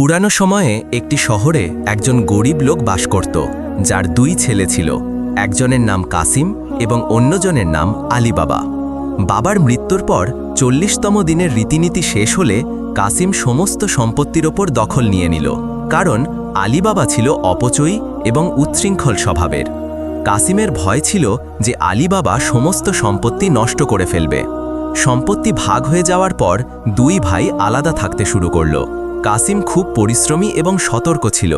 পুরানো সময়ে একটি শহরে একজন গরিব লোক বাস করত, যার দুই ছেলে ছিল। একজনের নাম কাসিম এবং অন্যজনের নাম আলী বাবা। বাবার মৃত্যুর পর ৪০তম দিনের রীতিনীতি শেষ হলে কাসিম সমস্ত সম্পত্তির ওপর দখল নিয়ে নিল, কারণ আলী বাবা ছিল অপচয়ী এবং উচ্ছৃঙ্খল স্বভাবের। কাসিমের ভয় ছিল যে আলী বাবা সমস্ত সম্পত্তি নষ্ট করে ফেলবে। সম্পত্তি ভাগ হয়ে যাওয়ার পর দুই ভাই আলাদা থাকতে শুরু করল। কাসিম খুব পরিশ্রমী এবং সতর্ক ছিল।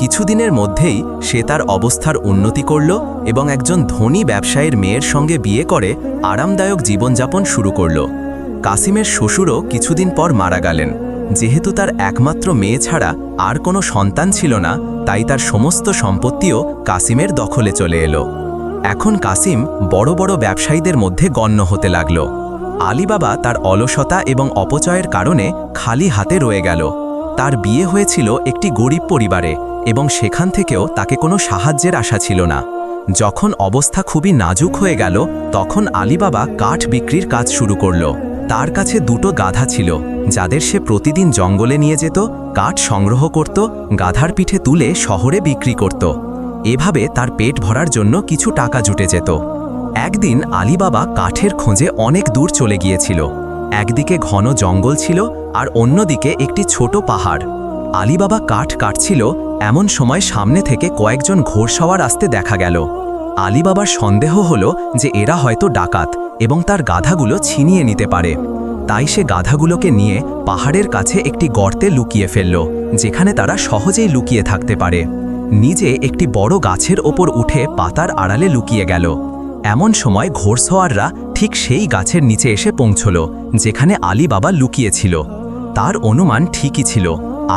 কিছুদিনের মধ্যেই সে তার অবস্থার উন্নতি করল এবং একজন ধনী ব্যবসায়ীর মেয়ের সঙ্গে বিয়ে করে আরামদায়ক জীবনযাপন শুরু করল। কাসিমের শ্বশুরও কিছুদিন পর মারা গেলেন। যেহেতু তার একমাত্র মেয়ে ছাড়া আর কোনো সন্তান ছিল না, তাই তার সমস্ত সম্পত্তিও কাসিমের দখলে চলে এলো। এখন কাসিম বড় বড় ব্যবসায়ীদের মধ্যে গণ্য হতে লাগল। আলী বাবা তার অলসতা এবং অপচয়ের কারণে খালি হাতে রয়ে গেল। তার বিয়ে হয়েছিল একটি গরিব পরিবারে এবং সেখান থেকেও তাকে কোনো সাহায্যের আশা ছিল না। যখন অবস্থা খুবই নাজুক হয়ে গেল, তখন আলী বাবা কাঠ বিক্রির কাজ শুরু করল। তার কাছে দুটো গাধা ছিল, যাদের সে প্রতিদিন জঙ্গলে নিয়ে যেত, কাঠ সংগ্রহ করত, গাধার পিঠে তুলে শহরে বিক্রি করত। এভাবে তার পেট ভরার জন্য কিছু টাকা জুটে যেত। একদিন আলী বাবা কাঠের খোঁজে অনেক দূর চলে গিয়েছিল। একদিকে ঘন জঙ্গল ছিল আর অন্যদিকে একটি ছোট পাহাড়। আলী বাবা কাঠ কাটছিল, এমন সময় সামনে থেকে কয়েকজন ঘোড়সওয়ার আসতে দেখা গেল। আলী বাবার সন্দেহ হলো যে এরা হয়তো ডাকাত এবং তার গাধাগুলো ছিনিয়ে নিতে পারে। তাই সে গাধাগুলোকে নিয়ে পাহাড়ের কাছে একটি গর্তে লুকিয়ে ফেলল, যেখানে তারা সহজেই লুকিয়ে থাকতে পারে। নিজে একটি বড় গাছের ওপর উঠে পাতার আড়ালে লুকিয়ে গেল। এমন সময় ঘোড়সওয়াররা ঠিক সেই গাছের নিচে এসে পৌঁছল, যেখানে আলী বাবা লুকিয়েছিল। তার অনুমান ঠিকই ছিল।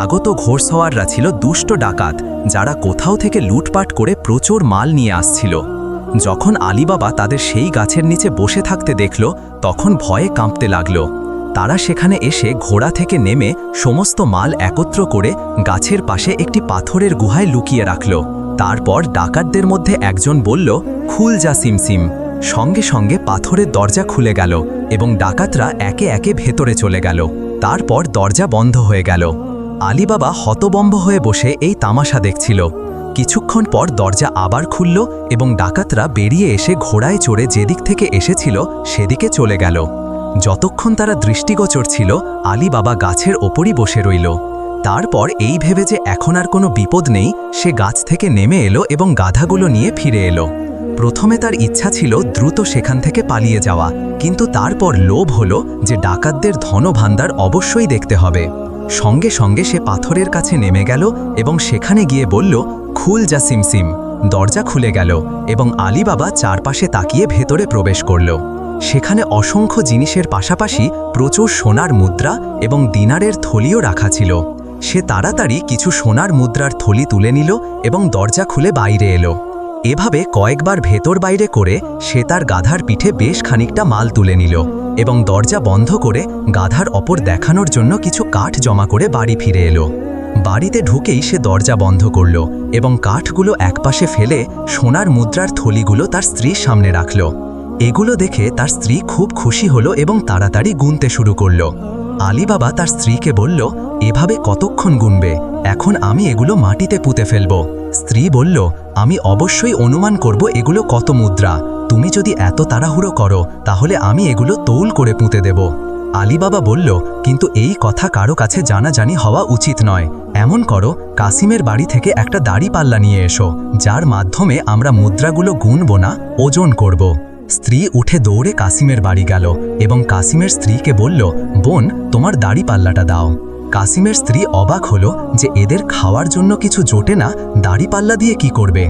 আগত ঘোড়সওয়াররা ছিল দুষ্ট ডাকাত, যারা কোথাও থেকে লুটপাট করে প্রচুর মাল নিয়ে আসছিল। যখন আলী বাবা তাদের সেই গাছের নিচে বসে থাকতে দেখল, তখন ভয়ে কাঁপতে লাগল। তারা সেখানে এসে ঘোড়া থেকে নেমে সমস্ত মাল একত্র করে গাছের পাশে একটি পাথরের গুহায় লুকিয়ে রাখল। তারপর ডাকাতদের মধ্যে একজন বলল, খুল যা সিমসিম। সঙ্গে সঙ্গে পাথরের দরজা খুলে গেল এবং ডাকাতরা একে একে ভেতরে চলে গেল। তারপর দরজা বন্ধ হয়ে গেল। আলী বাবা হতবম্ব হয়ে বসে এই তামাশা দেখছিল। কিছুক্ষণ পর দরজা আবার খুলল এবং ডাকাতরা বেরিয়ে এসে ঘোড়ায় চড়ে যেদিক থেকে এসেছিল সেদিকে চলে গেল। যতক্ষণ তারা দৃষ্টিগোচর ছিল, আলী বাবা গাছের ওপরই বসে রইল। তারপর এই ভেবে যে এখন আর কোনো বিপদ নেই, সে গাছ থেকে নেমে এলো এবং গাধাগুলো নিয়ে ফিরে এলো। প্রথমে তার ইচ্ছা ছিল দ্রুত সেখান থেকে পালিয়ে যাওয়া, কিন্তু তারপর লোভ হলো যে ডাকাতদের ধনভাণ্ডার অবশ্যই দেখতে হবে। সঙ্গে সঙ্গে সে পাথরের কাছে নেমে গেল এবং সেখানে গিয়ে বলল, খুল যা সিমসিম। দরজা খুলে গেল এবং আলী বাবা চারপাশে তাকিয়ে ভেতরে প্রবেশ করল। সেখানে অসংখ্য জিনিসের পাশাপাশি প্রচুর সোনার মুদ্রা এবং দিনারের থলিও রাখা ছিল। সে তাড়াতাড়ি কিছু সোনার মুদ্রার থলি তুলে নিল এবং দরজা খুলে বাইরে এলো। এভাবে কয়েকবার ভেতর বাইরে করে সে তার গাধার পিঠে বেশ খানিকটা মাল তুলে নিল এবং দরজা বন্ধ করে গাধার ওপর দেখানোর জন্য কিছু কাঠ জমা করে বাড়ি ফিরে এলো। বাড়িতে ঢুকেই সে দরজা বন্ধ করল এবং কাঠগুলো একপাশে ফেলে সোনার মুদ্রার থলিগুলো তার স্ত্রীর সামনে রাখল। এগুলো দেখে তার স্ত্রী খুব খুশি হলো এবং তাড়াতাড়ি গুনতে শুরু করল। আলী বাবা তার স্ত্রীকে বলল, এভাবে কতক্ষণ গুনবে? এখন আমি এগুলো মাটিতে পুঁতে ফেলব। স্ত্রী বলল, আমি অবশ্যই অনুমান করব এগুলো কত মুদ্রা। তুমি যদি এত তাড়াহুড়ো করো, তাহলে আমি এগুলো তৌল করে পুঁতে দেব। আলী বাবা বলল, কিন্তু এই কথা কারো কাছে জানাজানি হওয়া উচিত নয়। এমন করো, কাসিমের বাড়ি থেকে একটা দাড়িপাল্লা নিয়ে এসো, যার মাধ্যমে আমরা মুদ্রাগুলো গুনব না, ওজন করব। স্ত্রী উঠে দৌড়ে কাসিমের বাড়ি গেল এবং কাসিমের স্ত্রীকে বলল, বোন, তোমার দাড়িপাল্লাটা দাও। কাসিমের স্ত্রী অবাক হলো যে এদের খাওয়ার জন্য কিছু জোটে না, দাড়িপাল্লা দিয়ে কি করবে।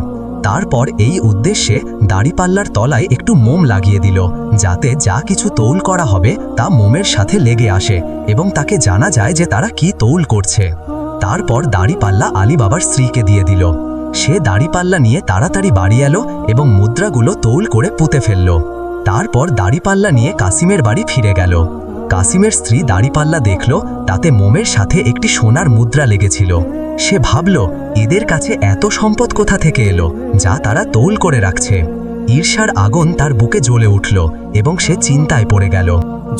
তারপর এই উদ্দেশ্যে দাড়িপাল্লার তলায় একটু মোম লাগিয়ে দিল, যাতে যা কিছু তৌল করা হবে তা মোমের সাথে লেগে আসে এবং তাকে জানা যায় যে তারা কি তৌল করছে। তারপর দাড়িপাল্লা আলী বাবার স্ত্রীকে দিয়ে দিল। সে দাড়িপাল্লা নিয়ে তাড়াতাড়ি বাড়ি এলো এবং মুদ্রাগুলো তৌল করে পুঁতে ফেলল। তারপর দাড়িপাল্লা নিয়ে কাসিমের বাড়ি ফিরে গেল। কাসিমের স্ত্রী দাড়িপাল্লা দেখল, তাতে মোমের সাথে একটি সোনার মুদ্রা লেগেছিল। সে ভাবল, এদের কাছে এত সম্পদ কোথা থেকে এলো যা তারা তৌল করে রাখছে। ঈর্ষার আগুন তার বুকে জ্বলে উঠল এবং সে চিন্তায় পড়ে গেল।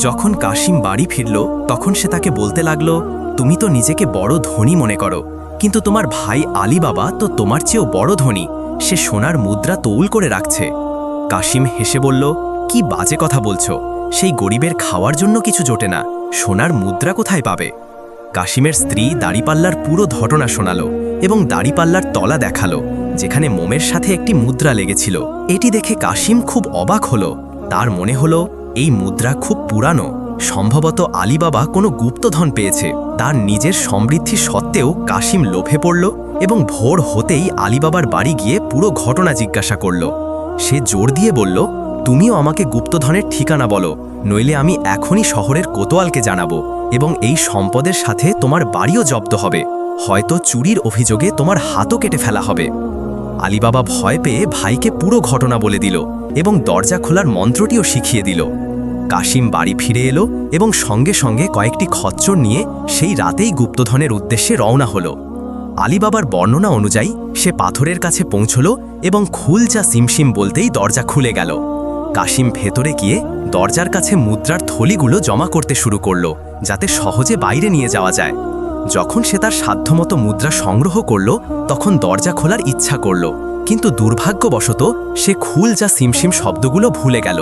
যখন কাশিম বাড়ি ফিরল তখন সে তাকে বলতে লাগল, তুমি তো নিজেকে বড় ধনী মনে করো, কিন্তু তোমার ভাই আলী বাবা তো তোমার চেয়েও বড় ধনী। সে সোনার মুদ্রা তৌল করে রাখছে। কাশিম হেসে বলল, কি বাজে কথা বলছো? সেই গরিবের খাওয়ার জন্য কিছু জোটে না, সোনার মুদ্রা কোথায় পাবে? কাশিমের স্ত্রী দাড়িপাল্লার পুরো ঘটনা শোনালো এবং দাড়িপাল্লার তলা দেখালো, যেখানে মোমের সাথে একটি মুদ্রা লেগেছিল। এটি দেখে কাশিম খুব অবাক হলো। তার মনে হলো এই মুদ্রা খুব পুরানো, সম্ভবত আলী বাবা কোনো গুপ্তধন পেয়েছে। তার নিজের সমৃদ্ধি সত্ত্বেও কাশিম লোভে পড়ল এবং ভোর হতেই আলী বাবার বাড়ি গিয়ে পুরো ঘটনা জিজ্ঞাসা করল। সে জোর দিয়ে বলল, তুমিও আমাকে গুপ্তধনের ঠিকানা বলো, নইলে আমি এখনই শহরের কোতোয়ালকে জানাবো এবং এই সম্পদের সাথে তোমার বাড়িও জব্দ হবে। হয়তো চুরির অভিযোগে তোমার হাতও কেটে ফেলা হবে। আলী বাবা ভয় পেয়ে ভাইকে পুরো ঘটনা বলে দিল এবং দরজা খোলার মন্ত্রটিও শিখিয়ে দিল। কাশিম বাড়ি ফিরে এলো এবং সঙ্গে সঙ্গে কয়েকটি খচ্চর নিয়ে সেই রাতেই গুপ্তধনের উদ্দেশ্যে রওনা হলো। আলী বাবার বর্ণনা অনুযায়ী সে পাথরের কাছে পৌঁছল এবং খুল যা সিমসিম বলতেই দরজা খুলে গেল। কাশিম ভেতরে গিয়ে দরজার কাছে মুদ্রার থলিগুলো জমা করতে শুরু করল, যাতে সহজে বাইরে নিয়ে যাওয়া যায়। যখন সে তার সাধ্যমতো মুদ্রা সংগ্রহ করল তখন দরজা খোলার ইচ্ছা করল, কিন্তু দুর্ভাগ্যবশত সে খুল যা সিমসিম শব্দগুলো ভুলে গেল।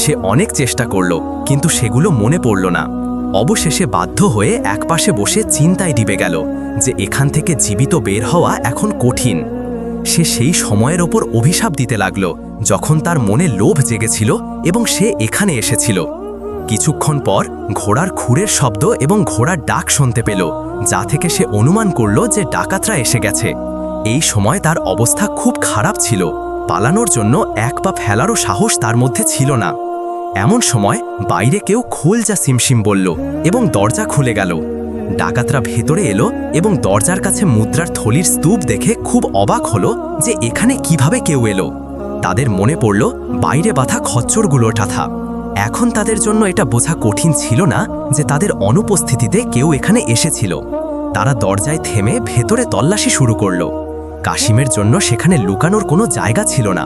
সে অনেক চেষ্টা করল, কিন্তু সেগুলো মনে পড়ল না। অবশেষে বাধ্য হয়ে একপাশে বসে চিন্তায় ডুবে গেল যে এখান থেকে জীবিত বের হওয়া এখন কঠিন। সে সেই সময়ের ওপর অভিশাপ দিতে লাগল যখন তার মনে লোভ জেগেছিল এবং সে এখানে এসেছিল। কিছুক্ষণ পর ঘোড়ার খুরের শব্দ এবং ঘোড়ার ডাক শুনতে পেল, যা থেকে সে অনুমান করল যে ডাকাতরা এসে গেছে। এই সময় তার অবস্থা খুব খারাপ ছিল। পালানোর জন্য এক পা ফেলারও সাহস তার মধ্যে ছিল না। এমন সময় বাইরে কেউ খুল যা সিমসিম বলল এবং দরজা খুলে গেল। ডাকাতরা ভেতরে এলো এবং দরজার কাছে মুদ্রার থলির স্তূপ দেখে খুব অবাক হলো যে এখানে কিভাবে কেউ এলো। তাদের মনে পড়ল বাইরে বাঁধা খচ্চরগুলোর কথা। এখন তাদের জন্য এটা বোঝা কঠিন ছিল না যে তাদের অনুপস্থিতিতে কেউ এখানে এসেছিল। তারা দরজায় থেমে ভেতরে তল্লাশি শুরু করল। কাশিমের জন্য সেখানে লুকানোর কোনো জায়গা ছিল না।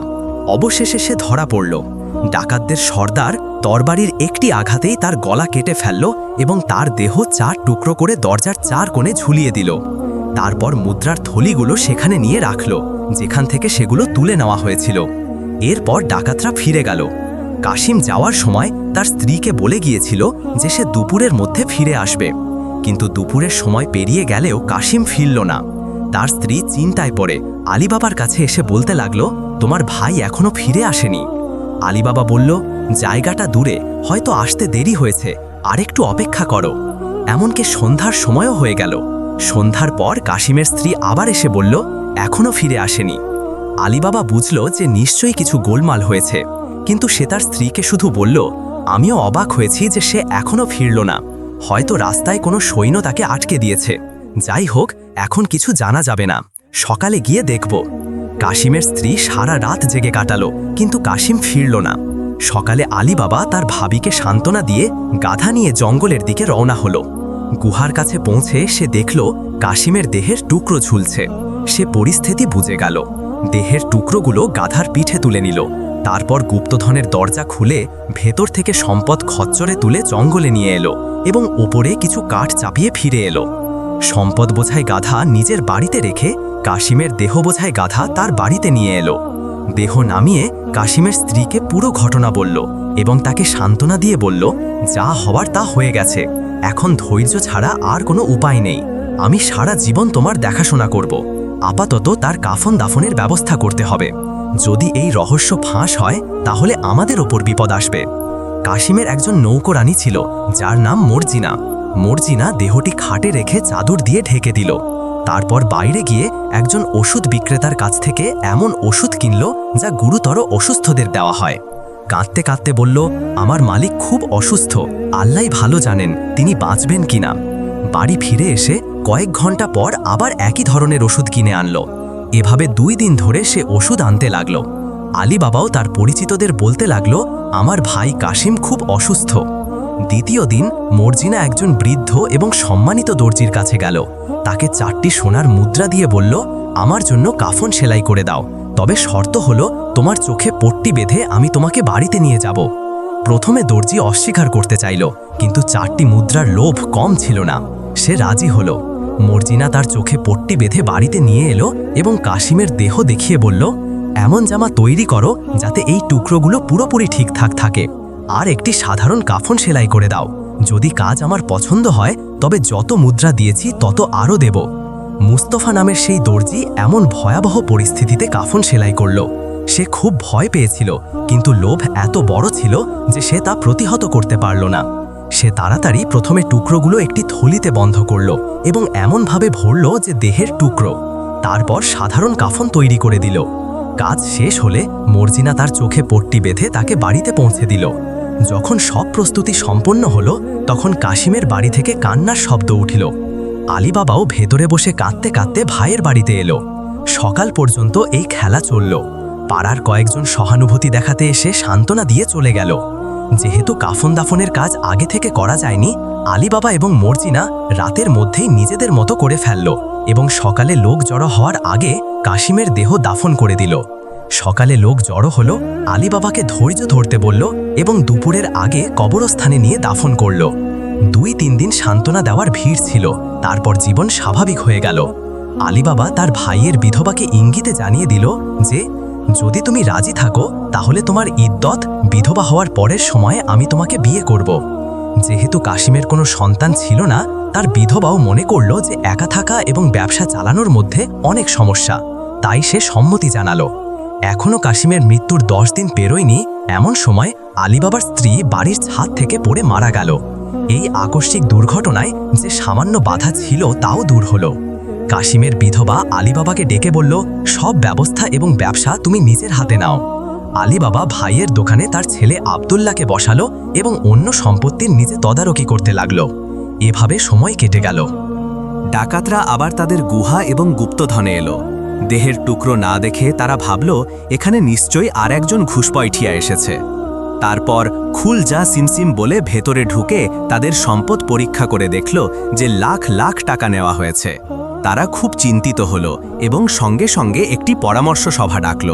অবশেষে সে ধরা পড়ল। ডাকাতদের সর্দার তরবারির একটি আঘাতেই তার গলা কেটে ফেলল এবং তার দেহ 4 টুকরো করে দরজার 4 কোণে ঝুলিয়ে দিল। তারপর মুদ্রার থলিগুলো সেখানে নিয়ে রাখল, যেখান থেকে সেগুলো তুলে নেওয়া হয়েছিল। এরপর ডাকাতরা ফিরে গেল। কাশিম যাওয়ার সময় তার স্ত্রীকে বলে গিয়েছিল যে সে দুপুরের মধ্যে ফিরে আসবে, কিন্তু দুপুরের সময় পেরিয়ে গেলেও কাশিম ফিরল না। তার স্ত্রী চিন্তায় পড়ে আলী বাবার কাছে এসে বলতে লাগলো, তোমার ভাই এখনো ফিরে আসেনি। আলী বাবা বলল, জায়গাটা দূরে, হয়তো আসতে দেরি হয়েছে, আরেকটু অপেক্ষা করো। এমনকি সন্ধ্যার সময়ও হয়ে গেল। সন্ধ্যার পর কাশিমের স্ত্রী আবার এসে বলল, এখনো ফিরে আসেনি। আলী বাবা বুঝল যে নিশ্চয়ই কিছু গোলমাল হয়েছে, কিন্তু সে তার স্ত্রীকে শুধু বলল, আমিও অবাক হয়েছি যে সে এখনো ফিরল না। হয়তো রাস্তায় কোনো সৈন্য তাকে আটকে দিয়েছে। যাই হোক, এখন কিছু জানা যাবে না, সকালে গিয়ে দেখব। কাশিমের স্ত্রী সারা রাত জেগে কাটালো, কিন্তু কাশিম ফিরল না। সকালে আলী বাবা তার ভাবিকে সান্ত্বনা দিয়ে গাধা নিয়ে জঙ্গলের দিকে রওনা হলো। গুহার কাছে পৌঁছে সে দেখল কাশিমের দেহের টুকরো ঝুলছে। সে পরিস্থিতি বুঝে গেল। দেহের টুকরোগুলো গাধার পিঠে তুলে নিল। তারপর গুপ্তধনের দরজা খুলে ভেতর থেকে সম্পদ খচ্চরে তুলে জঙ্গলে নিয়ে এলো এবং ওপরে কিছু কাঠ চাপিয়ে ফিরে এলো। সম্পদ বোঝাই গাধা নিজের বাড়িতে রেখে কাশিমের দেহ বোঝাই গাধা তার বাড়িতে নিয়ে এলো। দেহ নামিয়ে কাশিমের স্ত্রীকে পুরো ঘটনা বলল এবং তাকে সান্ত্বনা দিয়ে বলল, যা হওয়ার তা হয়ে গেছে, এখন ধৈর্য ছাড়া আর কোনো উপায় নেই। আমি সারা জীবন তোমার দেখাশোনা করব। আপাতত তার কাফন দাফনের ব্যবস্থা করতে হবে। যদি এই রহস্য ফাঁস হয় তাহলে আমাদের ওপর বিপদ আসবে। কাশিমের একজন নৌকরানী ছিল যার নাম মর্জিনা। মর্জিনা দেহটি খাটে রেখে চাদর দিয়ে ঢেকে দিল। তারপর বাইরে গিয়ে একজন ওষুধ বিক্রেতার কাছ থেকে এমন ওষুধ কিনল যা গুরুতর অসুস্থদের দেওয়া হয়। কাঁদতে কাঁদতে বলল, আমার মালিক খুব অসুস্থ, আল্লাহই ভালো জানেন তিনি বাঁচবেন কিনা। বাড়ি ফিরে এসে কয়েক ঘন্টা পর আবার একই ধরনের ওষুধ কিনে আনলো। এভাবে 2 দিন ধরে সে ওষুধ আনতে লাগলো। আলী বাবাও তার পরিচিতদের বলতে লাগলো, আমার ভাই কাশিম খুব অসুস্থ। দ্বিতীয় দিন মর্জিনা একজন বৃদ্ধ এবং সম্মানিত দর্জির কাছে গেল। তাকে 4টি সোনার মুদ্রা দিয়ে বলল, আমার জন্য কাফন সেলাই করে দাও, তবে শর্ত হলো তোমার চোখে পট্টি বেঁধে আমি তোমাকে বাড়িতে নিয়ে যাব। প্রথমে দর্জি অস্বীকার করতে চাইল, কিন্তু 4টি মুদ্রার লোভ কম ছিল না। সে রাজি হলো। মর্জিনা তার চোখে পট্টি বেঁধে বাড়িতে নিয়ে এলো এবং কাশিমের দেহ দেখিয়ে বলল, এমন জামা তৈরি করো যাতে এই টুকরোগুলো পুরোপুরি ঠিকঠাক থাকে, আর একটি সাধারণ কাফন সেলাই করে দাও। যদি কাজ আমার পছন্দ হয় তবে যত মুদ্রা দিয়েছি তত আরও দেব। মুস্তফা নামের সেই দর্জি এমন ভয়াবহ পরিস্থিতিতে কাফন সেলাই করল। সে খুব ভয় পেয়েছিল, কিন্তু লোভ এত বড় ছিল যে সে তা প্রতিহত করতে পারল না। সে তাড়াতাড়ি প্রথমে টুকরোগুলো একটি থলিতে বন্ধ করল এবং এমনভাবে ভরল যে দেহের টুকরো। তারপর সাধারণ কাফন তৈরি করে দিল। কাজ শেষ হলে মর্জিনা তার চোখে পট্টি বেঁধে তাকে বাড়িতে পৌঁছে দিল। যখন সব প্রস্তুতি সম্পন্ন হলো তখন কাশিমের বাড়ি থেকে কান্নার শব্দ উঠিল। আলী বাবাও ভেতরে বসে কাঁদতে কাঁদতে ভাইয়ের বাড়িতে এলো। সকাল পর্যন্ত এই খেলা চলল। পাড়ার কয়েকজন সহানুভূতি দেখাতে এসে সান্ত্বনা দিয়ে চলে গেল। যেহেতু কাফন দাফনের কাজ আগে থেকে করা যায়নি, আলী বাবা এবং মর্জিনা রাতের মধ্যেই নিজেদের মতো করে ফেলল এবং সকালে লোক জড়ো হওয়ার আগে কাশিমের দেহ দাফন করে দিল। সকালে লোক জড়ো হলো, আলী বাবাকে ধৈর্য ধরতে বলল এবং দুপুরের আগে কবরস্থানে নিয়ে দাফন করল। 2-3 দিন সান্ত্বনা দেওয়ার ভিড় ছিল, তারপর জীবন স্বাভাবিক হয়ে গেল। আলী বাবা তার ভাইয়ের বিধবাকে ইঙ্গিতে জানিয়ে দিল যে, যদি তুমি রাজি থাকো তাহলে তোমার ইদ্দত বিধবা হওয়ার পরের সময়ে আমি তোমাকে বিয়ে করব। যেহেতু কাশিমের কোনো সন্তান ছিল না, তার বিধবাও মনে করল যে একা থাকা এবং ব্যবসা চালানোর মধ্যে অনেক সমস্যা, তাই সে সম্মতি জানালো। এখনও কাশিমের মৃত্যুর 10 দিন পেরোয়নি, এমন সময় আলী বাবার স্ত্রী বাড়ির ছাদ থেকে পড়ে মারা গেল। এই আকস্মিক দুর্ঘটনায় যে সামান্য বাধা ছিল তাও দূর হলো। কাশিমের বিধবা আলী বাবাকে ডেকে বলল, সব ব্যবস্থা এবং ব্যবসা তুমি নিজের হাতে নাও। আলী বাবা ভাইয়ের দোকানে তার ছেলে আব্দুল্লাহকে বসালো এবং অন্য সম্পত্তির নিজে তদারকি করতে লাগলো। এভাবে সময় কেটে গেল। ডাকাতরা আবার তাদের গুহা এবং গুপ্তধনে এলো। দেহের টুকরো না দেখে তারা ভাবল এখানে নিশ্চয়ই আর একজন ঘুষপয়ঠিয়া এসেছে। তারপর খুল যা সিমসিম বলে ভেতরে ঢুকে তাদের সম্পদ পরীক্ষা করে দেখল যে লাখ লাখ টাকা নেওয়া হয়েছে। তারা খুব চিন্তিত হলো এবং সঙ্গে সঙ্গে একটি পরামর্শ সভা ডাকল।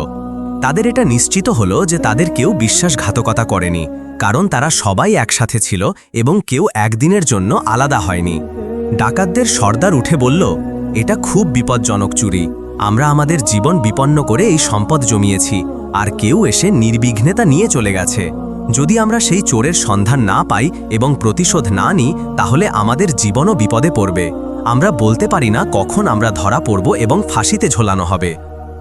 তাদের এটা নিশ্চিত হলো যে তাদের কেউ বিশ্বাসঘাতকতা করেনি, কারণ তারা সবাই একসাথে ছিল এবং কেউ একদিনের জন্য আলাদা হয়নি। ডাকাতদের সর্দার উঠে বলল, এটা খুব বিপজ্জনক চুরি। আমরা আমাদের জীবন বিপন্ন করে এই সম্পদ জমিয়েছি, আর কেউ এসে নির্বিঘ্নে তা নিয়ে চলে গেছে। যদি আমরা সেই চোরের সন্ধান না পাই এবং প্রতিশোধ না নিই তাহলে আমাদের জীবনও বিপদে পড়বে। আমরা বলতে পারি না কখন আমরা ধরা পড়ব এবং ফাঁসিতে ঝোলানো হবে।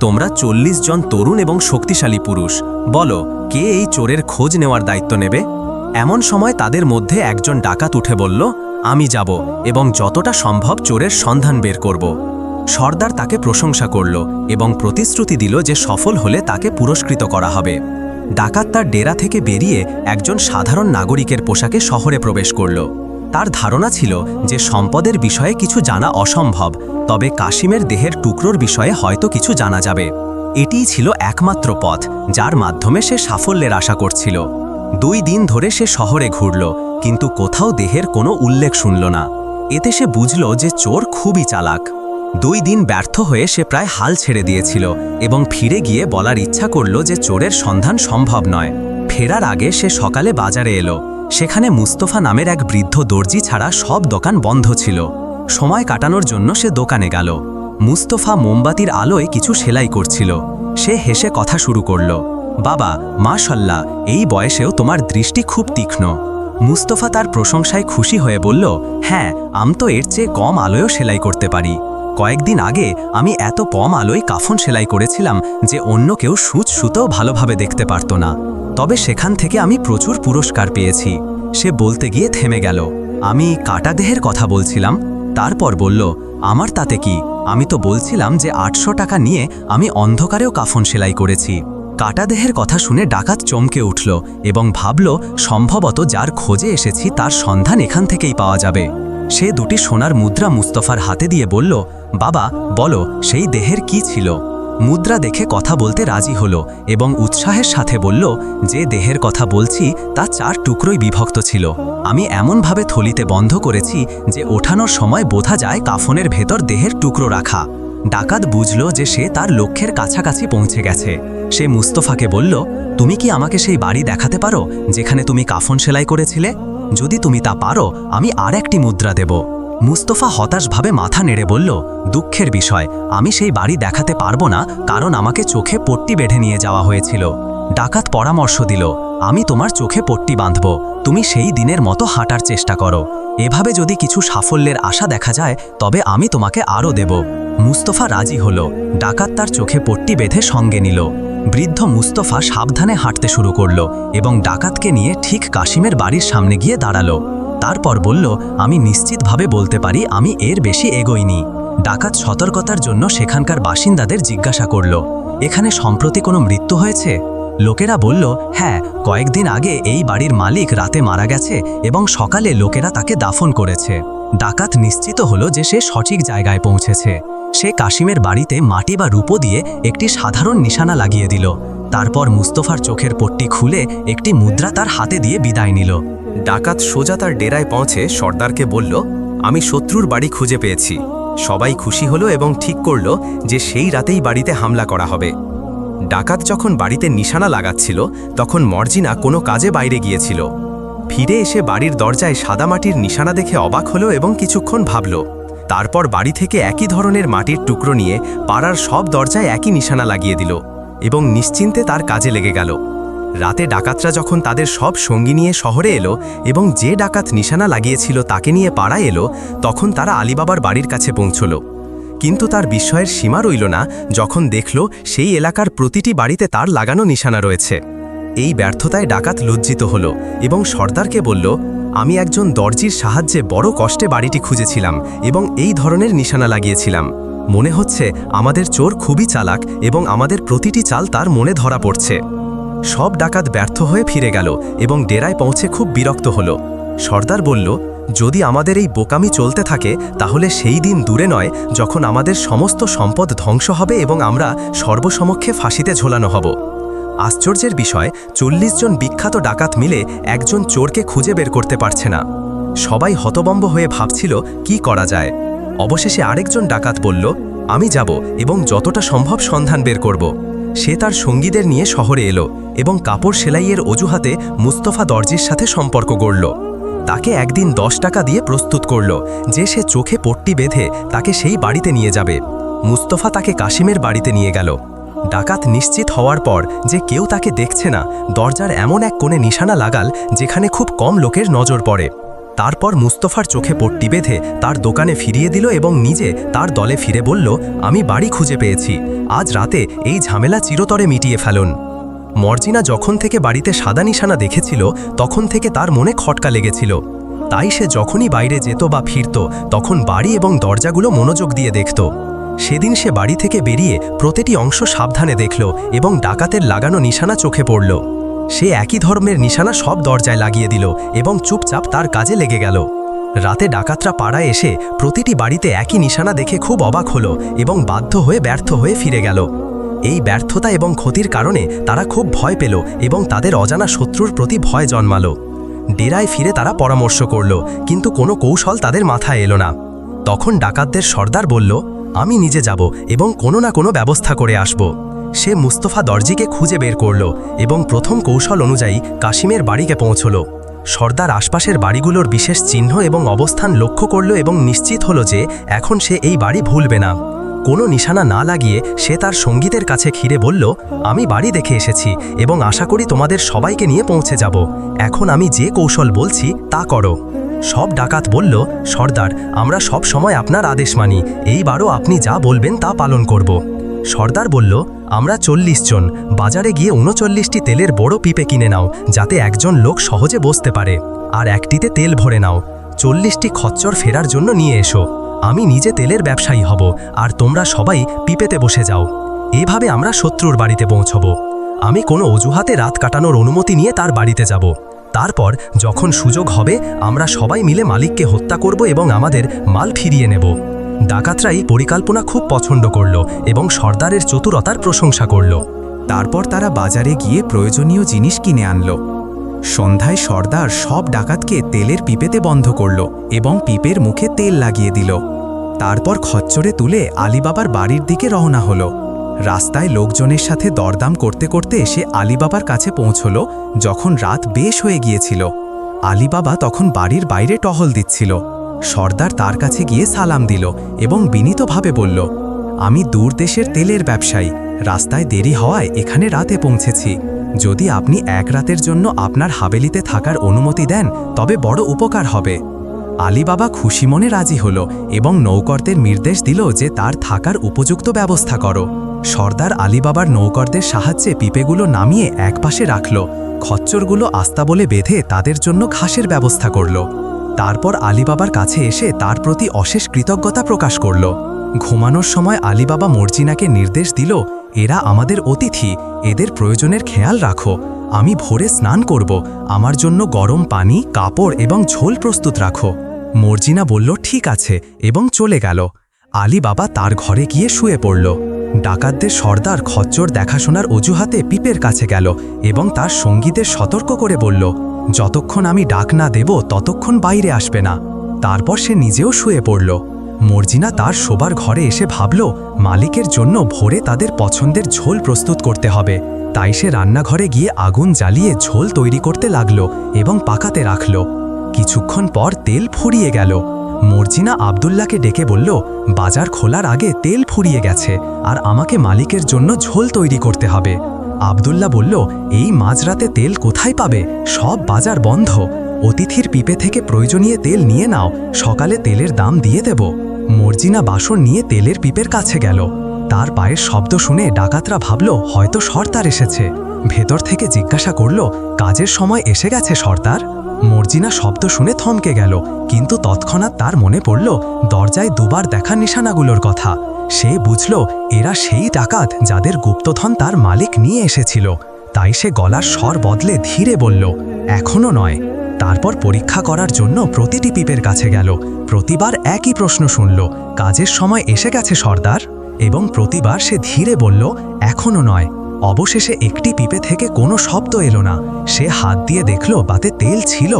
তোমরা 40 জন তরুণ এবং শক্তিশালী পুরুষ, বলো কে এই চোরের খোঁজ নেওয়ার দায়িত্ব নেবে? এমন সময় তাদের মধ্যে একজন ডাকাত উঠে বলল, আমি যাব এবং যতটা সম্ভব চোরের সন্ধান বের করব। সর্দার তাকে প্রশংসা করল এবং প্রতিশ্রুতি দিল যে সফল হলে তাকে পুরস্কৃত করা হবে। ডাকাত তার ডেরা থেকে বেরিয়ে একজন সাধারণ নাগরিকের পোশাকে শহরে প্রবেশ করল। তার ধারণা ছিল যে সম্পদের বিষয়ে কিছু জানা অসম্ভব, তবে কাশিমের দেহের টুকরোর বিষয়ে হয়তো কিছু জানা যাবে। এটিই ছিল একমাত্র পথ যার মাধ্যমে সে সাফল্যের আশা করছিল। 2 দিন ধরে সে শহরে ঘুরল, কিন্তু কোথাও দেহের কোনো উল্লেখ শুনল না। এতে সে বুঝল যে চোর খুবই চালাক। 2 দিন ব্যর্থ হয়ে সে প্রায় হাল ছেড়ে দিয়েছিল এবং ফিরে গিয়ে বলার ইচ্ছা করল যে চোরের সন্ধান সম্ভব নয়। ফেরার আগে সে সকালে বাজারে এলো। সেখানে মুস্তফা নামের এক বৃদ্ধ দর্জি ছাড়া সব দোকান বন্ধ ছিল। সময় কাটানোর জন্য সে দোকানে গেল। মুস্তফা মোমবাতির আলোয় কিছু সেলাই করছিল। সে হেসে কথা শুরু করল, বাবা মাশাল্লাহ, এই বয়সেও তোমার দৃষ্টি খুব তীক্ষ্ণ। মুস্তফা তার প্রশংসায় খুশি হয়ে বলল, হ্যাঁ, আমি তো এর চেয়ে কম আলোয়ও সেলাই করতে পারি। কয়েকদিন আগে আমি এত কম আলোয় কাফন সেলাই করেছিলাম যে অন্য কেউ সুতোও ভালোভাবে দেখতে পারত না। তবে সেখান থেকে আমি প্রচুর পুরস্কার পেয়েছি। সে বলতে গিয়ে থেমে গেল। আমি কাটা দেহের কথা বলছিলাম। তারপর বলল, আমার তাতে কি? আমি তো বলছিলাম যে 800 টাকা নিয়ে আমি অন্ধকারেও কাফন সেলাই করেছি। কাটা দেহের কথা শুনে ডাকাত চমকে উঠল এবং ভাবল, সম্ভবত যার খোঁজে এসেছি তার সন্ধান এখান থেকেই পাওয়া যাবে। সে 2টি সোনার মুদ্রা মুস্তফার হাতে দিয়ে বলল, বাবা বলো সেই দেহের কি ছিল? মুদ্রা দেখে কথা বলতে রাজি হলো এবং উৎসাহের সাথে বলল, যে দেহের কথা বলছি তা 4 টুকরোই বিভক্ত ছিল। আমি এমনভাবে থলিতে বন্ধ করেছি যে ওঠানোর সময় বোঝা যায় কাফনের ভেতর দেহের টুকরো রাখা। ডাকাত বুঝল যে সে তার লক্ষ্যের কাছাকাছি পৌঁছে গেছে। সে মুস্তফাকে বলল, তুমি কি আমাকে সেই বাড়ি দেখাতে পারো যেখানে তুমি কাফন সেলাই করেছিলে? যদি তুমি তা পারো আমি আর একটি মুদ্রা দেব। মুস্তফা হতাশভাবে মাথা নেড়ে বলল, দুঃখের বিষয়, আমি সেই বাড়ি দেখাতে পারবো না, কারণ আমাকে চোখে পট্টি বেঁধে নিয়ে যাওয়া হয়েছিল। ডাকাত পরামর্শ দিল, আমি তোমার চোখে পট্টি বাঁধব, তুমি সেই দিনের মতো হাঁটার চেষ্টা করো। এভাবে যদি কিছু সাফল্যের আশা দেখা যায় তবে আমি তোমাকে আরও দেব। মুস্তফা রাজি হল। ডাকাত তার চোখে পট্টি বেঁধে সঙ্গে নিল। বৃদ্ধ মুস্তফা সাবধানে হাঁটতে শুরু করল এবং ডাকাতকে নিয়ে ঠিক কাশিমের বাড়ির সামনে গিয়ে দাঁড়ালো। তারপর বলল, আমি নিশ্চিতভাবে বলতে পারি আমি এর বেশি এগোইনি। ডাকাত সতর্কতার জন্য সেখানকার বাসিন্দাদের জিজ্ঞাসা করল, এখানে সম্প্রতি কোনো মৃত্যু হয়েছে? লোকেরা বলল, হ্যাঁ, কয়েকদিন আগে এই বাড়ির মালিক রাতে মারা গেছে এবং সকালে লোকেরা তাকে দাফন করেছে। ডাকাত নিশ্চিত হলো যে সে সঠিক জায়গায় পৌঁছেছে। সে কাশিমের বাড়িতে মাটি বা রূপো দিয়ে একটি সাধারণ নিশানা লাগিয়ে দিল। তারপর মুস্তফার চোখের পট্টি খুলে একটি মুদ্রা তার হাতে দিয়ে বিদায় নিল। ডাকাত সোজা তার ডেরায় পৌঁছে সর্দারকে বলল, আমি শত্রুর বাড়ি খুঁজে পেয়েছি। সবাই খুশি হলো এবং ঠিক করল যে সেই রাতেই বাড়িতে হামলা করা হবে। ডাকাত যখন বাড়িতে নিশানা লাগাচ্ছিল তখন মর্জিনা কোনো কাজে বাইরে গিয়েছিল। ফিরে এসে বাড়ির দরজায় সাদামাটির নিশানা দেখে অবাক হলো এবং কিছুক্ষণ ভাবল। তারপর বাড়ি থেকে একই ধরনের মাটির টুকরো নিয়ে পাড়ার সব দরজায় একই নিশানা লাগিয়ে দিল এবং নিশ্চিন্তে তার কাজে লেগে গেল। রাতে ডাকাতরা যখন তাদের সব সঙ্গী নিয়ে শহরে এলো এবং যে ডাকাত নিশানা লাগিয়েছিল তাকে নিয়ে পাড়ায় এলো, তখন তারা আলীবাবার বাড়ির কাছে পৌঁছল। কিন্তু তার বিস্ময়ের সীমা রইল না যখন দেখল সেই এলাকার প্রতিটি বাড়িতে তার লাগানো নিশানা রয়েছে। এই ব্যর্থতায় ডাকাত লজ্জিত হল এবং সর্দারকে বলল, আমি একজন দর্জির সাহায্যে বড় কষ্টে বাড়িটি খুঁজেছিলাম এবং এই ধরনের নিশানা লাগিয়েছিলাম। মনে হচ্ছে আমাদের চোর খুবই চালাক এবং আমাদের প্রতিটি চাল তার মনে ধরা পড়ছে। সব ডাকাত ব্যর্থ হয়ে ফিরে গেল এবং ডেরায় পৌঁছে খুব বিরক্ত হল। সর্দার বলল, যদি আমাদের এই বোকামি চলতে থাকে তাহলে সেই দিন দূরে নয় যখন আমাদের সমস্ত সম্পদ ধ্বংস হবে এবং আমরা সর্বসমক্ষে ফাঁসিতে ঝোলানো হব। আশ্চর্যের বিষয়, 40 জন বিখ্যাত ডাকাত মিলে একজন চোরকে খুঁজে বের করতে পারছে না। সবাই হতবম্ব হয়ে ভাবছিল কি করা যায়। অবশেষে আরেকজন ডাকাত বলল, আমি যাব এবং যতটা সম্ভব সন্ধান বের করব। সে তার সঙ্গীদের নিয়ে শহরে এলো এবং কাপড় সেলাইয়ের অজুহাতে মুস্তফা দর্জির সাথে সম্পর্ক গড়ল। তাকে একদিন 10 টাকা দিয়ে প্রস্তুত করল যে সে চোখে পট্টি বেঁধে তাকে সেই বাড়িতে নিয়ে যাবে। মুস্তফা তাকে কাশিমের বাড়িতে নিয়ে গেল। ডাকাত নিশ্চিত হওয়ার পর যে কেউ তাকে দেখছে না, দরজার এমন এক কোণে নিশানা লাগাল যেখানে খুব কম লোকের নজর পড়ে। তারপর মুস্তফার চোখে পট্টি বেঁধে তার দোকানে ফিরিয়ে দিল এবং নিজে তার দলে ফিরে বলল, আমি বাড়ি খুঁজে পেয়েছি, আজ রাতে এই ঝামেলা চিরতরে মিটিয়ে ফেলুন। মর্জিনা যখন থেকে বাড়িতে সাদা নিশানা দেখেছিল তখন থেকে তার মনে খটকা লেগেছিল। তাই সে যখনই বাইরে যেত বা ফিরত তখন বাড়ি এবং দরজাগুলো মনোযোগ দিয়ে দেখত। সেদিন সে বাড়ি থেকে বেরিয়ে প্রতিটি অংশ সাবধানে দেখল এবং ডাকাতের লাগানো নিশানা চোখে পড়ল। সে একই ধর্মের নিশানা সব দরজায় লাগিয়ে দিল এবং চুপচাপ তার কাজে লেগে গেল। রাতে ডাকাতরা পাড়ায় এসে প্রতিটি বাড়িতে একই নিশানা দেখে খুব অবাক হলো এবং বাধ্য হয়ে ব্যর্থ হয়ে ফিরে গেল। এই ব্যর্থতা এবং ক্ষতির কারণে তারা খুব ভয় পেল এবং তাদের অজানা শত্রুর প্রতি ভয় জন্মালো। ডেরায় ফিরে তারা পরামর্শ করল, কিন্তু কোনো কৌশল তাদের মাথায় এলো না। তখন ডাকাতদের সর্দার বলল, আমি নিজে যাব এবং কোনো না কোনো ব্যবস্থা করে আসব। সে মুস্তফা দর্জিকে খুঁজে বের করল এবং প্রথম কৌশল অনুযায়ী কাশিমের বাড়িতে পৌঁছল। সর্দার আশপাশের বাড়িগুলোর বিশেষ চিহ্ন এবং অবস্থান লক্ষ্য করল এবং নিশ্চিত হলো যে এখন সে এই বাড়ি ভুলবে না। কোনো নিশানা না লাগিয়ে সে তার সঙ্গীদের কাছে ঘিরে বলল, আমি বাড়ি দেখে এসেছি এবং আশা করি তোমাদের সবাইকে নিয়ে পৌঁছে যাব। এখন আমি যে কৌশল বলছি তা করো। সব ডাকাত বলল, সর্দার, আমরা সব সময় আপনার আদেশ মানি, এইবারও আপনি যা বলবেন তা পালন করব। সর্দার বলল, আমরা 40 জন, বাজারে গিয়ে 39টি তেলের বড় পিপে কিনে নাও যাতে একজন লোক সহজে বসতে পারে, আর একটিতে তেল ভরে নাও। 40টি খচ্চর ফেরার জন্য নিয়ে এসো। আমি নিজে তেলের ব্যবসায়ী হব আর তোমরা সবাই পিপেতে বসে যাও। এভাবে আমরা শত্রুর বাড়িতে পৌঁছব। আমি কোনো অজুহাতে রাত কাটানোর অনুমতি নিয়ে তার বাড়িতে যাব। তারপর যখন সুযোগ হবে আমরা সবাই মিলে মালিককে হত্যা করব এবং আমাদের মাল ফিরিয়ে নেব। ডাকাতরা এই পরিকল্পনা খুব পছন্দ করল এবং সর্দারের চতুরতার প্রশংসা করল। তারপর তারা বাজারে গিয়ে প্রয়োজনীয় জিনিস কিনে আনল। সন্ধ্যায় সর্দার সব ডাকাতকে তেলের পিপেতে বন্ধ করল এবং পিপের মুখে তেল লাগিয়ে দিল। তারপর খচ্চরে তুলে আলীবাবার বাড়ির দিকে রওনা হলো। রাস্তায় লোকজনের সাথে দরদাম করতে করতে এসে আলীবাবার কাছে পৌঁছল যখন রাত বেশ হয়ে গিয়েছিল। আলীবাবা তখন বাড়ির বাইরে টহল দিচ্ছিল। সর্দার তার কাছে গিয়ে সালাম দিল এবং বিনীতভাবে বলল, আমি দূর দেশের তেলের ব্যবসায়ী, রাস্তায় দেরি হওয়ায় এখানে রাতে পৌঁছেছি। যদি আপনি এক রাতের জন্য আপনার হাবেলিতে থাকার অনুমতি দেন তবে বড় উপকার হবে। আলীবাবা খুশি মনে রাজি হল এবং নৌকরদের নির্দেশ দিল যে তার থাকার উপযুক্ত ব্যবস্থা করো। সর্দার আলীবাবার নৌকরদের সাহায্যে পিপেগুলো নামিয়ে একপাশে রাখল, খচ্চরগুলো আস্তাবলে বেঁধে তাদের জন্য ঘাসের ব্যবস্থা করল। তারপর আলীবাবার কাছে এসে তার প্রতি অশেষ কৃতজ্ঞতা প্রকাশ করল। ঘুমানোর সময় আলীবাবা মর্জিনাকে নির্দেশ দিল, এরা আমাদের অতিথি, এদের প্রয়োজনের খেয়াল রাখো। আমি ভোরে স্নান করব, আমার জন্য গরম পানি, কাপড় এবং ঝোল প্রস্তুত রাখো। মর্জিনা বলল ঠিক আছে এবং চলে গেল। আলীবাবা তার ঘরে গিয়ে শুয়ে পড়ল। ডাকাতদের সর্দার খচ্চর দেখাশোনার অজুহাতে পিপের কাছে গেল এবং তার সঙ্গীদের সতর্ক করে বলল, যতক্ষণ আমি ডাক না দেব ততক্ষণ বাইরে আসবে না। তারপর সে নিজেও শুয়ে পড়ল। মর্জিনা তার শোবার ঘরে এসে ভাবল, মালিকের জন্য ভোরে তাদের পছন্দের ঝোল প্রস্তুত করতে হবে। তাই সে রান্নাঘরে গিয়ে আগুন জ্বালিয়ে ঝোল তৈরি করতে লাগল এবং পাকাতে রাখল। কিছুক্ষণ পর তেল ফুরিয়ে গেল। মর্জিনা আব্দুল্লাহকে ডেকে বলল, বাজার খোলার আগে তেল ফুরিয়ে গেছে আর আমাকে মালিকের জন্য ঝোল তৈরি করতে হবে। আব্দুল্লাহ বলল, এই মাঝরাতে তেল কোথায় পাবে? সব বাজার বন্ধ। অতিথির পিপে থেকে প্রয়োজনীয় তেল নিয়ে নাও, সকালে তেলের দাম দিয়ে দেব। মর্জিনা বাসন নিয়ে তেলের পিপের কাছে গেল। তার পায়ের শব্দ শুনে ডাকাতরা ভাবল হয়তো সর্দার এসেছে। ভেতর থেকে জিজ্ঞাসা করল, কাজের সময় এসে গেছে সর্দার? মর্জিনা শব্দ শুনে থমকে গেল, কিন্তু তৎক্ষণাৎ তার মনে পড়ল দরজায় দুবার দেখা নিশানাগুলোর কথা। সে বুঝল এরা সেই ডাকাত যাদের গুপ্তধন তার মালিক নিয়ে এসেছিল। তাই সে গলার স্বর বদলে ধীরে বলল, এখনও নয়। তারপর পরীক্ষা করার জন্য প্রতিটি পিপের কাছে গেল। প্রতিবার একই প্রশ্ন শুনল, কাজের সময় এসে গেছে সর্দার? এবং প্রতিবার সে ধীরে বলল, এখনও নয়। অবশেষে একটি পিপে থেকে কোনো শব্দ এলো না। সে হাত দিয়ে দেখল বাতে তেল ছিল।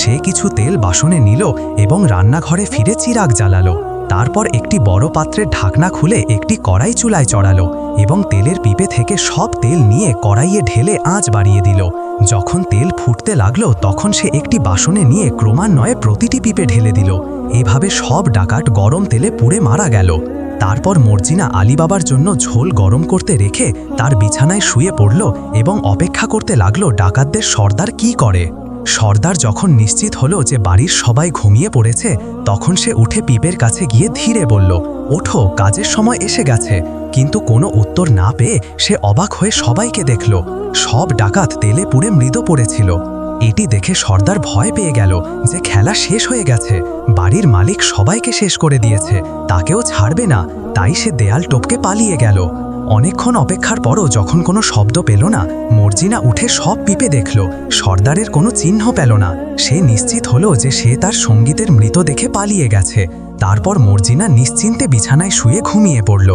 সে কিছু তেল বাসনে নিল এবং রান্নাঘরে ফিরে চিরাগ জ্বালালো। তারপর একটি বড় পাত্রের ঢাকনা খুলে একটি কড়াই চুলায় চড়ালো এবং তেলের পিপে থেকে সব তেল নিয়ে কড়াইয়ে ঢেলে আঁচ বাড়িয়ে দিল। যখন তেল ফুটতে লাগলো তখন সে একটি বাসনে নিয়ে ক্রমান্বয়ে প্রতিটি পিপে ঢেলে দিল। এভাবে সব ডাকাত গরম তেলে পুড়ে মারা গেল। তারপর মর্জিনা আলীবাবার জন্য ঝোল গরম করতে রেখে তার বিছানায় শুয়ে পড়ল এবং অপেক্ষা করতে লাগলো ডাকাতদের সর্দার কি করে। সর্দার যখন নিশ্চিত হলো যে বাড়ির সবাই ঘুমিয়ে পড়েছে তখন সে উঠে পিপের কাছে গিয়ে ধীরে বলল, ওঠো, কাজের সময় এসে গেছে। কিন্তু কোনো উত্তর না পেয়ে সে অবাক হয়ে সবাইকে দেখল সব ডাকাত তেলে পুড়ে মৃত পড়েছিল। এটি দেখে সর্দার ভয় পেয়ে গেল যে খেলা শেষ হয়ে গেছে, বাড়ির মালিক সবাইকে শেষ করে দিয়েছে, তাকেও ছাড়বে না। তাই সে দেয়াল টপকে পালিয়ে গেল। অনেকক্ষণ অপেক্ষার পরও যখন কোনো শব্দ পেল না, মর্জিনা উঠে সব পিপে দেখল, সর্দারের কোনো চিহ্ন পেল না। সে নিশ্চিত হলো যে সে তার সঙ্গীতের মৃত দেখে পালিয়ে গেছে। তারপর মর্জিনা নিশ্চিন্তে বিছানায় শুয়ে ঘুমিয়ে পড়ল।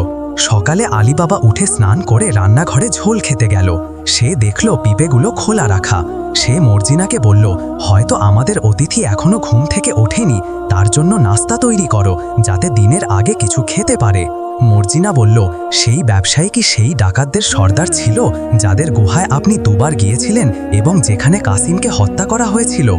সকালে আলীবাবা উঠে স্নান করে রান্নাঘরে ঝোল খেতে গেল। সে দেখল পিপেগুলো খোলা রাখা। সে মর্জিনাকে বলল, হয়তো আমাদের অতিথি এখনো ঘুম থেকে ওঠেনি, তার জন্য নাস্তা তৈরি করো যাতে দিনের আগে কিছু খেতে পারে। মর্জিনা বলল, সেই ব্যবসায়ী কি সেই ডাকাতদের সর্দার ছিল যাদের গুহায় আপনি দুবার গিয়েছিলেন এবং যেখানে কাসিমকে হত্যা করা হয়েছিল?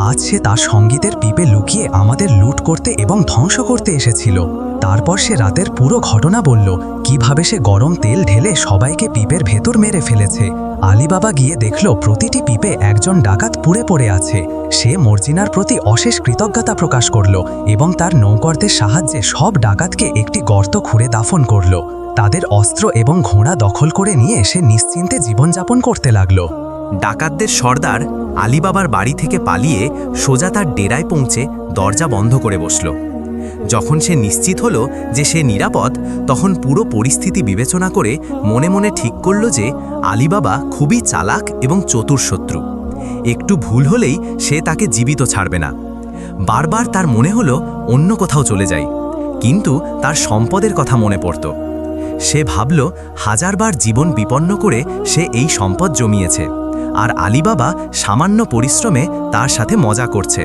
আজ সে তার সঙ্গীতের পিপে লুকিয়ে আমাদের লুট করতে এবং ধ্বংস করতে এসেছিল। তারপর সে রাতের পুরো ঘটনা বলল, কিভাবে সে গরম তেল ঢেলে সবাইকে পিপের ভেতর মেরে ফেলেছে। আলীবাবা গিয়ে দেখল প্রতিটি পিপে একজন ডাকাত পুড়ে পড়ে আছে। সে মর্জিনার প্রতি অশেষ কৃতজ্ঞতা প্রকাশ করল এবং তার নৌকরদের সাহায্যে সব ডাকাতকে একটি গর্ত খুঁড়ে দাফন করল। তাদের অস্ত্র এবং ঘোড়া দখল করে নিয়ে সে নিশ্চিন্তে জীবনযাপন করতে লাগল। ডাকাতদের সর্দার আলীবাবার বাড়ি থেকে পালিয়ে সোজা তার ডেরায় পৌঁছে দরজা বন্ধ করে বসল। যখন সে নিশ্চিত হলো যে সে নিরাপদ, তখন পুরো পরিস্থিতি বিবেচনা করে মনে মনে ঠিক করল যে আলীবাবা খুবই চালাক এবং চতুর শত্রু। একটু ভুল হলেই সে তাকে জীবিত ছাড়বে না। বারবার তার মনে হলো অন্য কোথাও চলে যায়, কিন্তু তার সম্পদের কথা মনে পড়ত। সে ভাবল হাজারবার জীবন বিপন্ন করে সে এই সম্পদ জমিয়েছে, আর আলীবাবা সামান্য পরিশ্রমে তার সাথে মজা করছে।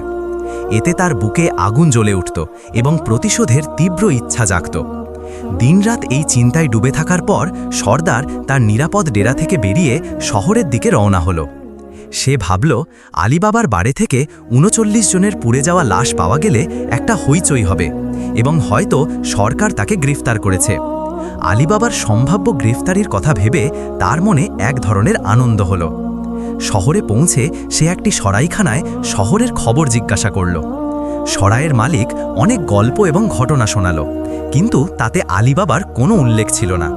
এতে তার বুকে আগুন জ্বলে উঠত এবং প্রতিশোধের তীব্র ইচ্ছা জাগত। দিনরাত এই চিন্তায় ডুবে থাকার পর সর্দার তার নিরাপদ ডেরা থেকে বেরিয়ে শহরের দিকে রওনা হলো। সে ভাবল, আলীবাবার বাড়ি থেকে ৩৯ জনের পুড়ে যাওয়া লাশ পাওয়া গেলে একটা হইচই হবে এবং হয়তো সরকার তাকে গ্রেফতার করেছে। আলীবাবার সম্ভাব্য গ্রেফতারির কথা ভেবে তার মনে এক ধরনের আনন্দ হলো। শহরে পৌঁছে সে একটি সরাইখানায় শহরের খবর জিজ্ঞাসা করল। সরাইয়ের মালিক অনেক গল্প এবং ঘটনা শোনালো, কিন্তু তাতে আলীবাবার কোনো উল্লেখ ছিল না।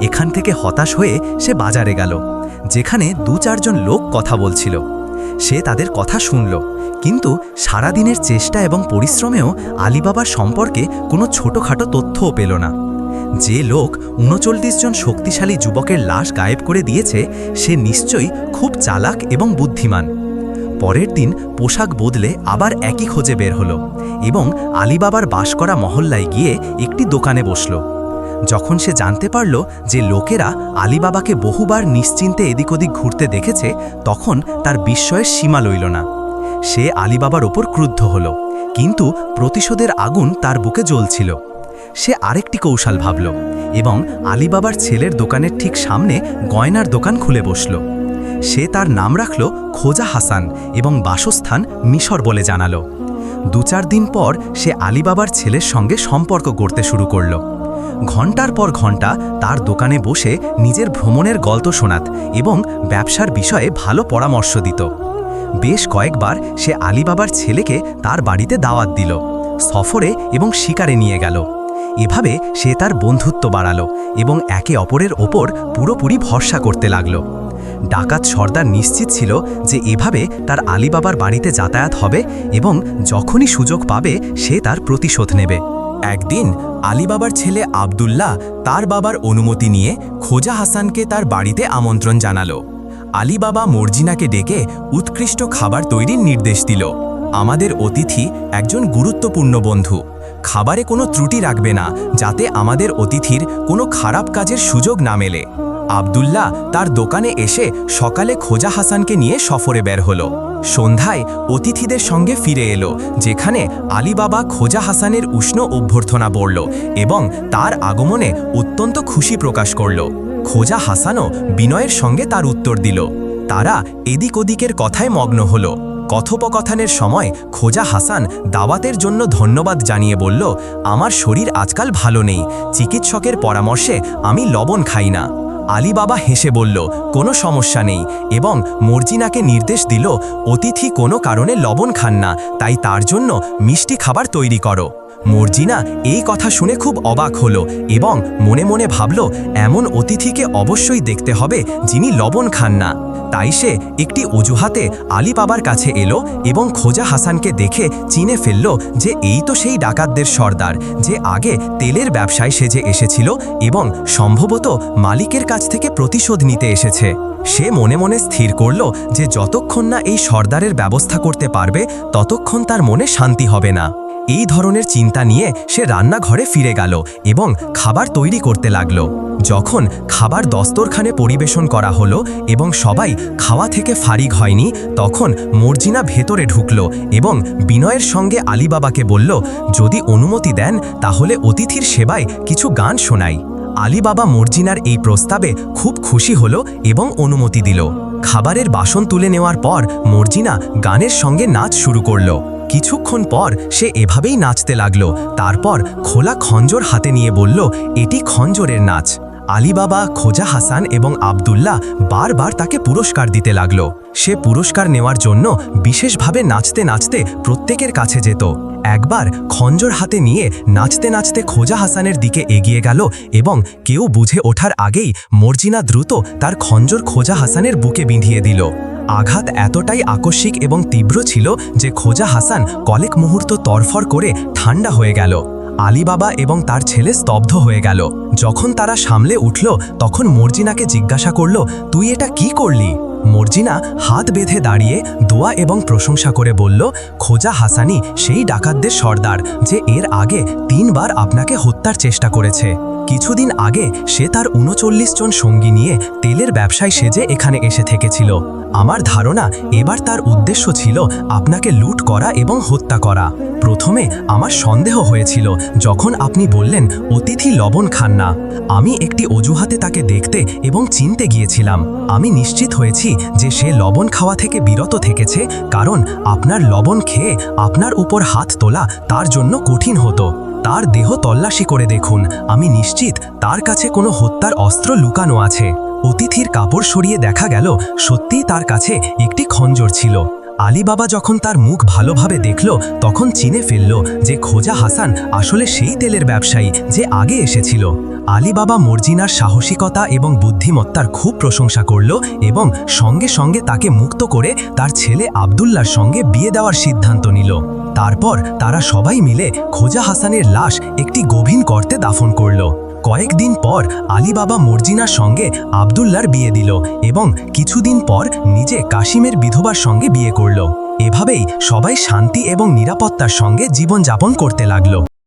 এখান থেকে হতাশ হয়ে সে বাজারে গেল, যেখানে ২-৪ জন লোক কথা বলছিল। সে তাদের কথা শুনল, কিন্তু সারাদিনের চেষ্টা এবং পরিশ্রমেও আলীবাবার সম্পর্কে কোনো ছোটখাটো তথ্যও পেল না। যে লোক ৩৯ জন শক্তিশালী যুবকের লাশ গায়েব করে দিয়েছে সে নিশ্চয়ই খুব চালাক এবং বুদ্ধিমান। পরের দিন পোশাক বদলে আবার একই খোঁজে বের হলো এবং আলীবাবার বাস করা মহল্লায় গিয়ে একটি দোকানে বসল। যখন সে জানতে পারল যে লোকেরা আলীবাবাকে বহুবার নিশ্চিন্তে এদিক ওদিক ঘুরতে দেখেছে, তখন তার বিস্ময়ের সীমা রইল না। সে আলীবাবার ওপর ক্রুদ্ধ হল, কিন্তু প্রতিশোধের আগুন তার বুকে জ্বলছিল। সে আরেকটি কৌশল ভাবল এবং আলীবাবার ছেলের দোকানের ঠিক সামনে গয়নার দোকান খুলে বসল। সে তার নাম রাখল খোজা হাসান এবং বাসস্থান মিশর বলে জানালো। ২-৪ দিন পর সে আলীবাবার ছেলের সঙ্গে সম্পর্ক গড়তে শুরু করল। ঘণ্টার পর ঘণ্টা তার দোকানে বসে নিজের ভ্রমণের গল্প শোনাত এবং ব্যবসার বিষয়ে ভালো পরামর্শ দিত। বেশ কয়েকবার সে আলীবাবার ছেলেকে তার বাড়িতে দাওয়াত দিল, সফরে এবং শিকারে নিয়ে গেল। এভাবে সে তার বন্ধুত্ব বাড়ালো এবং একে অপরের ওপর পুরোপুরি ভরসা করতে লাগল। ডাকাত সর্দার নিশ্চিত ছিল যে এভাবে তার আলীবাবার বাড়িতে যাতায়াত হবে এবং যখনই সুযোগ পাবে সে তার প্রতিশোধ নেবে। একদিন আলীবাবার ছেলে আব্দুল্লাহ তার বাবার অনুমতি নিয়ে খোজা হাসানকে তার বাড়িতে আমন্ত্রণ জানালো। আলীবাবা মর্জিনাকে ডেকে উৎকৃষ্ট খাবার তৈরির নির্দেশ দিল। আমাদের অতিথি একজন গুরুত্বপূর্ণ বন্ধু, খাবারে কোনো ত্রুটি রাখবে না যাতে আমাদের অতিথির কোনো খারাপ কাজের সুযোগ না মেলে। আব্দুল্লাহ তার দোকানে এসে সকালে খোজা হাসানকে নিয়ে সফরে বের হলো। সন্ধ্যায় অতিথিদের সঙ্গে ফিরে এলো, যেখানে আলীবাবা খোজা হাসানের উষ্ণ অভ্যর্থনা বলল এবং তার আগমনে অত্যন্ত খুশি প্রকাশ করল। খোজা হাসানও বিনয়ের সঙ্গে তার উত্তর দিল। তারা এদিক ওদিকের কথায় মগ্ন হল। কথোপকথনের সময় খোজা হাসান দাওয়াতের জন্য ধন্যবাদ জানিয়ে বলল, আমার শরীর আজকাল ভালো নেই, চিকিৎসকের পরামর্শে আমি লবণ খাই না। আলীবাবা হেসে বলল, কোনো সমস্যা নেই এবং মর্জিনাকে নির্দেশ দিল, অতিথি কোনো কারণে লবণ খান না, তাই তার জন্য মিষ্টি খাবার তৈরি করো। মর্জিনা এই কথা শুনে খুব অবাক হলো এবং মনে মনে ভাবল, এমন অতিথিকে অবশ্যই দেখতে হবে যিনি লবণ খান না। তাই সে একটি অজুহাতে আলীবাবার কাছে এলো এবং খোজা হাসানকে দেখে চিনে ফেলল যে এই তো সেই ডাকাতদের সর্দার, যে আগে তেলের ব্যবসায় সেজে এসেছিল এবং সম্ভবত মালিকের কাছ থেকে প্রতিশোধ নিতে এসেছে। সে মনে মনে স্থির করল যে যতক্ষণ না এই সর্দারের ব্যবস্থা করতে পারবে ততক্ষণ তার মনে শান্তি হবে না। এই ধরনের চিন্তা নিয়ে সে রান্নাঘরে ফিরে গেল এবং খাবার তৈরি করতে লাগল। যখন খাবার দস্তরখানে পরিবেশন করা হলো এবং সবাই খাওয়া থেকে ফারিগ হয়নি, তখন মর্জিনা ভেতরে ঢুকল এবং বিনয়ের সঙ্গে আলীবাবাকে বলল, যদি অনুমতি দেন তাহলে অতিথির সেবায় কিছু গান শোনাই। আলীবাবা মর্জিনার এই প্রস্তাবে খুব খুশি হলো এবং অনুমতি দিল। খাবারের বাসন তুলে নেওয়ার পর মর্জিনা গানের সঙ্গে নাচ শুরু করল। কিছুক্ষণ পর সে এভাবেই নাচতে লাগলো। তারপর খোলা খঞ্জর হাতে নিয়ে বলল, এটি খঞ্জরের নাচ। আলীবাবা, খোজা হাসান এবং আব্দুল্লাহ বারবার তাকে পুরস্কার দিতে লাগলো। সে পুরস্কার নেওয়ার জন্য বিশেষভাবে নাচতে নাচতে প্রত্যেকের কাছে যেত। একবার খঞ্জর হাতে নিয়ে নাচতে নাচতে খোজা হাসানের দিকে এগিয়ে গেল এবং কেউ বুঝে ওঠার আগেই মর্জিনা দ্রুত তার খঞ্জর খোজা হাসানের বুকে বিঁধিয়ে দিল। আঘাত এতটাই আকস্মিক এবং তীব্র ছিল যে খোজা হাসান কয়েক মুহূর্ত তরফর করে ঠান্ডা হয়ে গেল। আলীবাবা এবং তার ছেলে স্তব্ধ হয়ে গেল। যখন তারা সামলে উঠল তখন মর্জিনাকে জিজ্ঞাসা করল, তুই এটা কি করলি? মর্জিনা হাত বেঁধে দাঁড়িয়ে দোয়া এবং প্রশংসা করে বলল, খোজা হাসানি সেই ডাকাতদের সর্দার যে এর আগে 3 বার আপনাকে হত্যার চেষ্টা করেছে। কিছুদিন আগে সে তার ৩৯ জন সঙ্গী নিয়ে তেলের ব্যবসায় সেজে এখানে এসে থেকেছিল। আমার ধারণা এবার তার উদ্দেশ্য ছিল আপনাকে লুট করা এবং হত্যা করা। প্রথমে আমার সন্দেহ হয়েছিল যখন আপনি বললেন অতিথি লবণ খান না। আমি একটি অজুহাতে তাকে দেখতে এবং চিনতে গিয়েছিলাম। আমি নিশ্চিত হয়েছি যে সে লবণ খাওয়া থেকে বিরত থেকেছে, কারণ আপনার লবণ খেয়ে আপনার উপর হাত তোলা তার জন্য কঠিন হতো। তার দেহ তল্লাশি করে দেখুন, আমি নিশ্চিত তার কাছে কোনো হত্যার অস্ত্র লুকানো আছে। অতিথির কাপড় সরিয়ে দেখা গেল সত্যিই তার কাছে একটি খঞ্জর ছিল। আলী বাবা যখন তার মুখ ভালোভাবে দেখল তখন চিনে ফেলল যে খোজা হাসান আসলে সেই তেলের ব্যবসায়ী যে আগে এসেছিল। আলী বাবা মর্জিনার সাহসিকতা এবং বুদ্ধিমত্তার খুব প্রশংসা করল এবং সঙ্গে সঙ্গে তাকে মুক্ত করে তার ছেলে আবদুল্লার সঙ্গে বিয়ে দেওয়ার সিদ্ধান্ত নিল। তারপর তারা সবাই মিলে খোজা হাসানের লাশ একটি গভীর গর্তে দাফন করল। কয়েকদিন পর আলী বাবা মর্জিনার সঙ্গে আবদুল্লার বিয়ে দিল এবং কিছুদিন পর নিজে কাশিমের বিধবার সঙ্গে বিয়ে করল। এভাবেই সবাই শান্তি এবং নিরাপত্তার সঙ্গে জীবনযাপন করতে লাগলো।